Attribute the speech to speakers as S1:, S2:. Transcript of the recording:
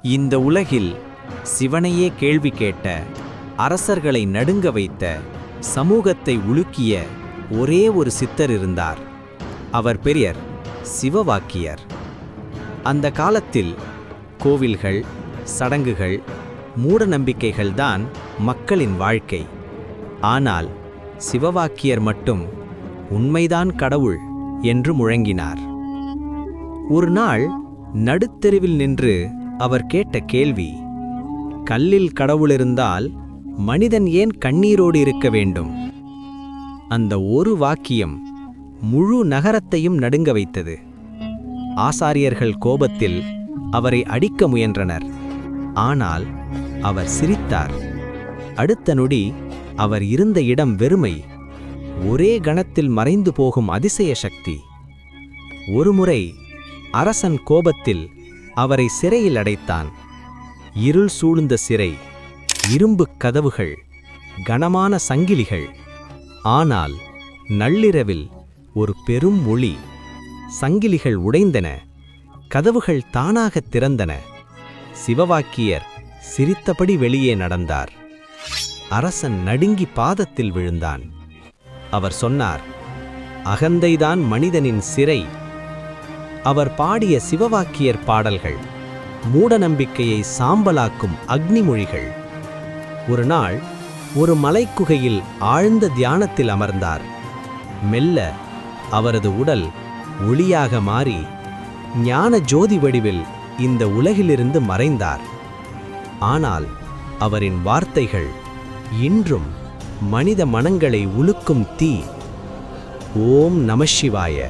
S1: இந்த உலகில் சிவனையே கேள்வி கேட்ட, அரசர்களை நடுங்க வைத்த, சமூகத்தை உலுக்கிய ஒரே ஒரு சித்தர் இருந்தார். அவர் பெயர் சிவவாக்கியர். அந்த காலத்தில் கோவில்கள், சடங்குகள், மூடநம்பிக்கைகள்தான் மக்களின் வாழ்க்கை. ஆனால் சிவவாக்கியர் மட்டும் உண்மைதான் கடவுள் என்று முழங்கினார். ஒரு நாள் நடுத்தெருவில் நின்று அவர் கேட்ட கேள்வி, கல்லில் கடவுளிருந்தால் மனிதன் ஏன் கண்ணீரோடு இருக்க வேண்டும்? அந்த ஒரு வாக்கியம் முழு நகரத்தையும் நடுங்க வைத்தது. ஆசாரியர்கள் கோபத்தில் அவரை அடிக்க முயன்றனர். ஆனால் அவர் சிரித்தார். அடுத்த நொடி அவர் இருந்த இடம் வெறுமை, ஒரே கணத்தில் மறைந்து போகும் அதிசய சக்தி. ஒருமுறை அரசன் கோபத்தில் அவரை சிறையில் அடைத்தான். இருள் சூழ்ந்த சிறை, இரும்புக் கதவுகள், கனமான சங்கிலிகள். ஆனால் நள்ளிரவில் ஒரு பெரும் ஒளி. சங்கிலிகள் உடைந்தன, கதவுகள் தானாகத் திறந்தன. சிவவாக்கியர் சிரித்தபடி வெளியே நடந்தார். அரசன் நடுங்கி பாதத்தில் விழுந்தான். அவர் சொன்னார், அகந்தைதான் மனிதனின் சிறை. அவர் பாடிய சிவவாக்கியர் பாடல்கள் மூடநம்பிக்கையை சாம்பலாக்கும் அக்னிமொழிகள். ஒரு நாள் ஒரு மலைக்குகையில் ஆழ்ந்த தியானத்தில் அமர்ந்தார். மெல்ல அவரது உடல் ஒளியாக மாறி ஞான ஜோதி வடிவில் இந்த உலகிலிருந்து மறைந்தார். ஆனால் அவரின் வார்த்தைகள் இன்றும் மனித மனங்களை உலுக்கும் தீ. ஓம் நமசிவாய.